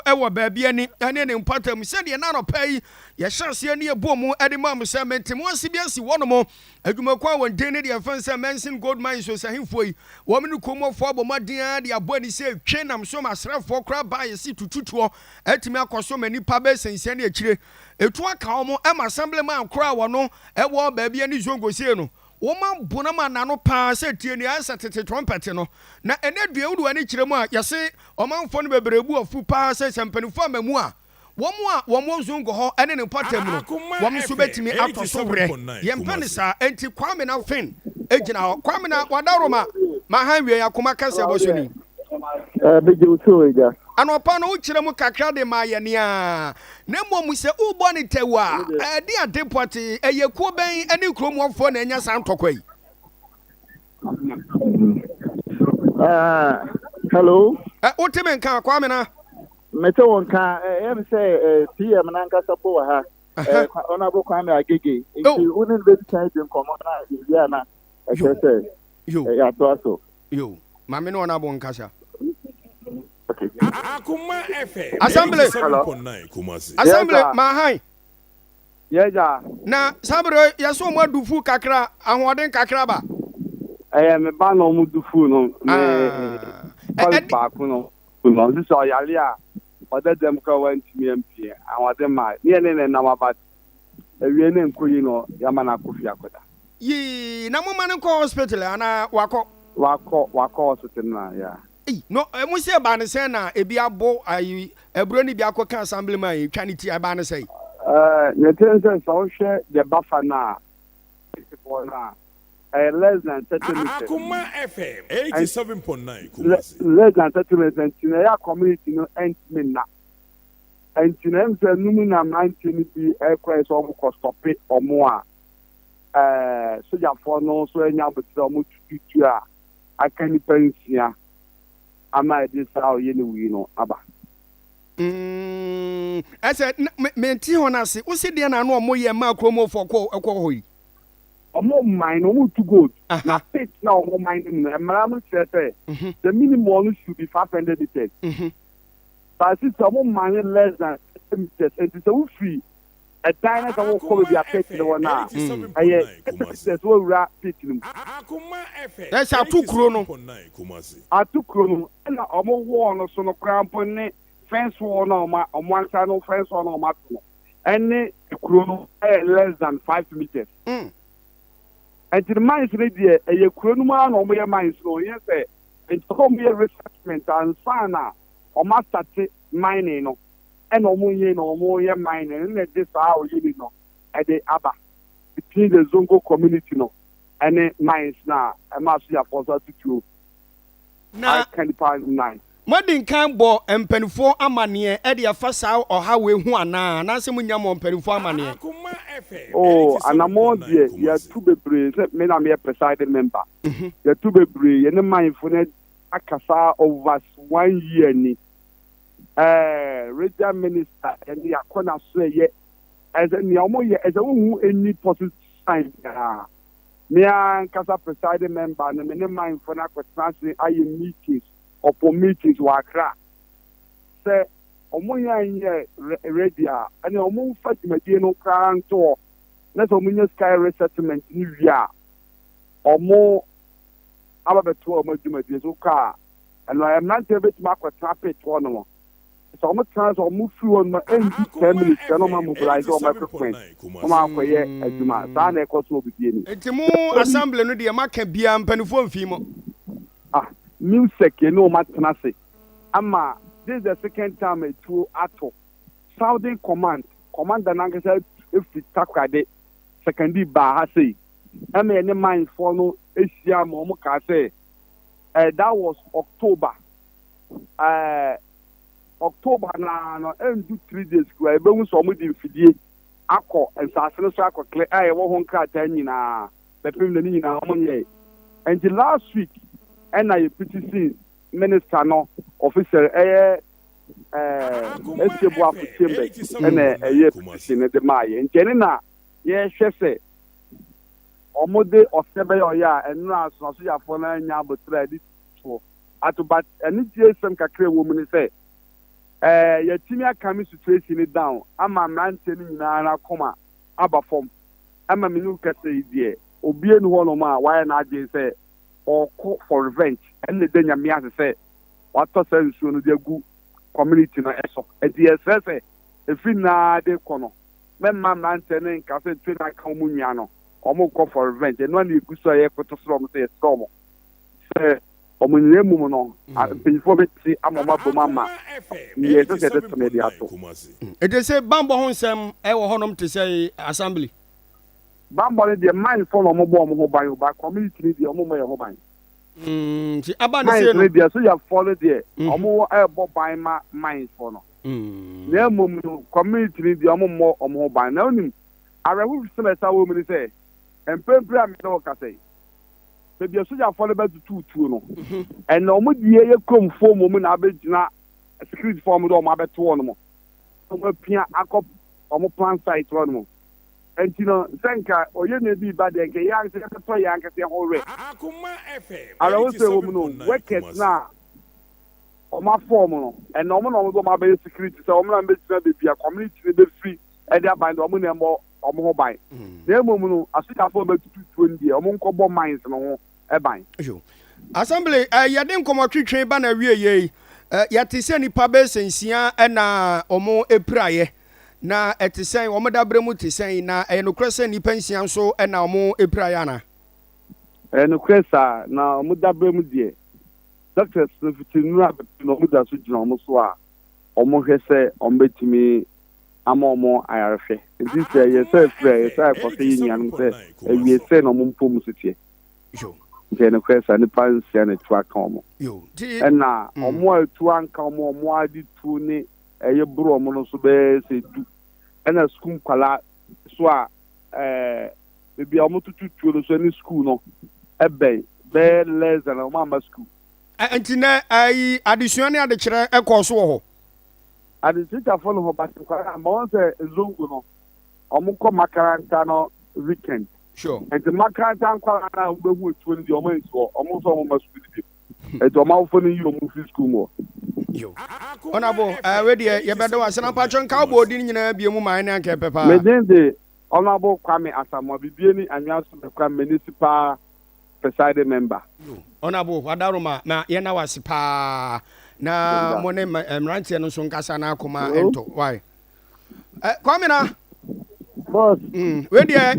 ewa Babiani ene ne mpatam se de na no pai ye hyase ne ebomu ede mam se mentem wonsibiasi wonomo adwumakwa won den ne de fansa mention gold mine so sahimfo yi wo me komofo abomaden de aboni se twe nam so masrafo kra ba ye si tututuo atimi akoso manipa be sensia ne akire etu aka omo ema assemblyman kra wono ewo Babiani zongo sie no Woman Bonama Nano Pa said Tiani answer to trumpet no. Na ene wudu ani chirema yase oman fon beberebu ofu pa says and penifo memua. One zungo ho ene ne patem no. Wom so betimi ato so wre. Yempane sa enti kwame na fin. Ejina kwame na wadaroma. Ma hanwe Akoma kase bosoni. Beje uso eja. Anopa no uchiremu kakra de ma ye nea. Nemo mu se ubo ni tewa. Di adepoti eyekuo ben ene kromwofo na enya san tokwa yi. Hello. Otime nka kwame na. Mete wonka em say PM na nka sapo wa ha. Honorable Kwame Agege. Nti unin be time dem komo na ya na. Yo. Ya to aso. Yo. Mame no honorable nkasa. Akoma FM. Assembly. Assembly mahai. Yeja. Na sabre yaso mo adufu kakra ahoden kakra ba. Me ba no mu dufu no. Me ba ku no. No this so yale a. Oda dem ka wantimi MP. Ahoden ma. Ne na mabat. Ewie ne nkoyi no yama na kofi akoda. Yi na mo man ko hospital ana wako hospital na ya. No, we say about the Sena, a biabo, I a brony biako can assemblyman, you can't eat a banner say. The tension social, the buffer now. Less than 30 minutes. Akoma FM 87.9. Less than 30 minutes, and Tinea community no end minna. And Tinem said, Numina 19 be aircraft or stop it or more. So ya for no so any other much to I can't pension. Ama this how you know aba. I said menti honase wo se de na no mo ye ma kromo for ko hoyi. Omo mine omo to good. Na pit na omo mine na mram say the minimum should be 500 liters. But since omo mine less than 10 meters it is a free a diner that will come be a pit no na. That's what we are pitting. Akoma FM. That's a 2 krono. A 2 krono na omo wall no so no crampon fence wall no ma on one side no fence wall no ma no. Any krono less than 5 meters. And the mines ready a krono ma no mo mines no yes say it come here resettlement and sana o ma start mining no. And no more mine and this how you know at the Abba between the Zongo community no and mines now I must be a positive to now can find 9. Modern Cambo and Penfo Amania Edia Fasa or how we na Nasimuyam Penfo Amania. Oh, and I'm more dear, you are too be brave, men are mere presiding member. You're too be brave, and the mine for net Akasa over 1 year ni. Regional minister and the Akona say as a any positive sign. Me and Casa presiding member and the mind for not transferring meetings or for meetings wakra. Say Omoya in radio and the Omo Fatima Dino Crown tour. Let's Omoya Sky resettlement New Year or more about 2 months car. And I am not able to mark a trap it one. So much times I'll move through on my 10 minutes, and I'm mobilize all my frequent. Come out for ye, as you might. Sana will begin. It's more assembly, no, dear Mark be a penifo fimo. Music, you know, Matanasi. Ama, this is the second time a two ato. Southern Command, Commander Nanga said, if the Takade, secondly, Bahasi. I mean, the mind for no Asia Momokase. That was October. October na do 3 days go e be hu so mo di mfidie akọ ensasene so akọ clear e wo ho nkrata nyina pepem na nyina mo nye and the last week and I PTC minister no officer eskebu afutembe and PTC de maye nkene na ye hwese omode osebe yo ya enu aso so ya fo na nya abotra di so atobat eni GSM kakre wo mu ni say yɛtumi aka me situation down ama mmeranteɛ no nyinaa no akoma aba fam ama me no kɛsɛ yi deɛ obie no hɔ nom a wayɛ n'adwene sɛ ɔkɔ for revenge ɛnna ɛda nyame ase sɛ watɔ sɛ nsuo no de agu community no ɛso ɛnti yɛsrɛ sɛ ɛfiri naa de kɔ no mɛmma mmeranteɛ no nka sɛ ntwe no aka mu nua no ɔmo kɔ for revenge ɛno ana ɛgu so a yɛkoto sorɔ m sɛ yɛserɛ ɔmo sɛ ɔmo nyina mu no mpanyinfoɔ bɛti ama ɔmo abɔ mu ama yɛ sɛ sɛ ɛde tɛmɛ de ato ɛde sɛ bambɔ ho nsɛm ɛwɔ hɔnom te sɛ assembly bambɔ no deɛ mindfo na ɔmo bɔ ɔmo ho ban ba community no deɛ ɔmo mɔ yɛ ho ban nti aba ne sɛ mindfo no no deɛ so yɛfoɔ no deɛ ɔmo ɛbɔ ban ma mindfo no na mmom no community no deɛ ɔmo mmɔ ɔmo ho ban na onim awerɛho sɛ ɛsa wɔ mu ne sɛ mpempere a mene wɔ kasa yi baabi asogyafoɔ no bɛtutu tuo no ɛna ɔmo die yɛ kuromfoɔ mu na abɛgyina security foɔ mu de ɔmo abɛto hɔ no mo ɔmo apia akɔ ɔmo plan site hɔ no mo nti no sɛ nka ɔyɛ na bi ba deɛ nka yɛ ankasa yɛkɛtɔ yɛ ankasa yɛ ho rɛ awerɛho sɛ wɔ mu no workers na ɔmo afɔɔ mu no ɛna ɔmo na ɔmo de ɔmo abɛyɛ security sɛ ɔmo na mbɛgyina baabi a community no bɛfiri ɛde aban de ɔmo na ɛmmɔ ɔmo ho ban na mmom no asogyafoɔ bɛtutu tuo no deɛ ɔmo nkɔbɔ mines no ho ɛban assembly yɛde nkɔmmɔtwetwe ba na wie yei yɛte sɛ nnipa bɛsɛ nsia ɛna ɔmo ɛpiraeɛ na ɛte sɛn ɔmo dabrɛ mu te sɛn na ɛyɛ nokorɛ sɛ nnipa nsia nso ɛna ɔmo ɛpiraeɛ ana ɛyɛ nokorɛ saa na ɔmo dabrɛ mu deɛ doctors no fitinuru a bɛpi na ɔmo da so gyina ɔmo so a ɔmo hwɛ sɛ ɔmo bɛtumi ama ɔmo ayarehwɛ nti sɛ yɛsɛ frɛ yɛsɛ akɔsɛ yɛ nuanom sɛ awie sɛ na ɔmo mpo mu so teɛ nti ɛno kora sa nipa nsia na ɛtu aka ɔmo ɛna ɔmo a ɛtu anka ɔmo ade tuo ne ɛyɛ boro ɔmo no so bɛyɛ sɛ du ɛna sukuu nkwalaa so a baabi a ɔmo tutu tuo no so ne sukuu no ɛbɛn bɛyɛ less than ɔmo ama sukuu nti na adesua ne adekyerɛ ɛkɔɔ so wɔ hɔ adekyerɛfoɔ no hɔ bate nkwalaa ma wɔn sɛ ezongo no ɔmo kɔ makaranta no weekend sure nti makaranta nkwalaa na wobɛhu etuo no deɛ ɔmo nsi hɔ ɔmo nso ɔmo ma sukuu no bi nti ɔmo awofo no yi ɔmo fi sukuu mu hɔ ɔnabo wedeɛ yɛbɛda wo ase na mpatwɔ nka wobɔ odi no nyinaa bie mu ma ne anka ɛpɛ paa medin de ɔnabo kwame asamoa bibie ni anwea so bɛkwa municipal presiding member ɔnabo wadaroma na yɛna wo ase paa na mo ne mmeranteɛ no nso nkasa na akoma ɛntɔ why kwame na boss wedeɛ